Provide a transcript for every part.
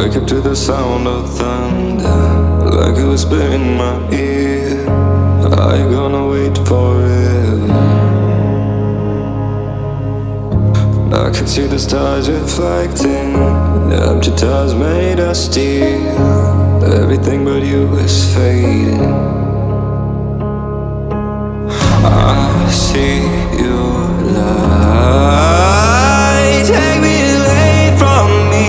Wake up to the sound of thunder, like a whisper in my ear. Are you gonna wait forever? I can see the stars reflecting, the empty tires made of steel. Everything but you is fading. I see your light, take me away from me,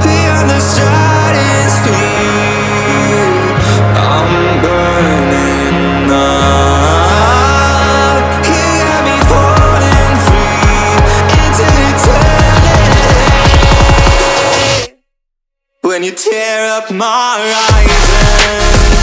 beyond the stratosphere. I'm burning up, you got me falling free into eternity. When you tear up my horizon,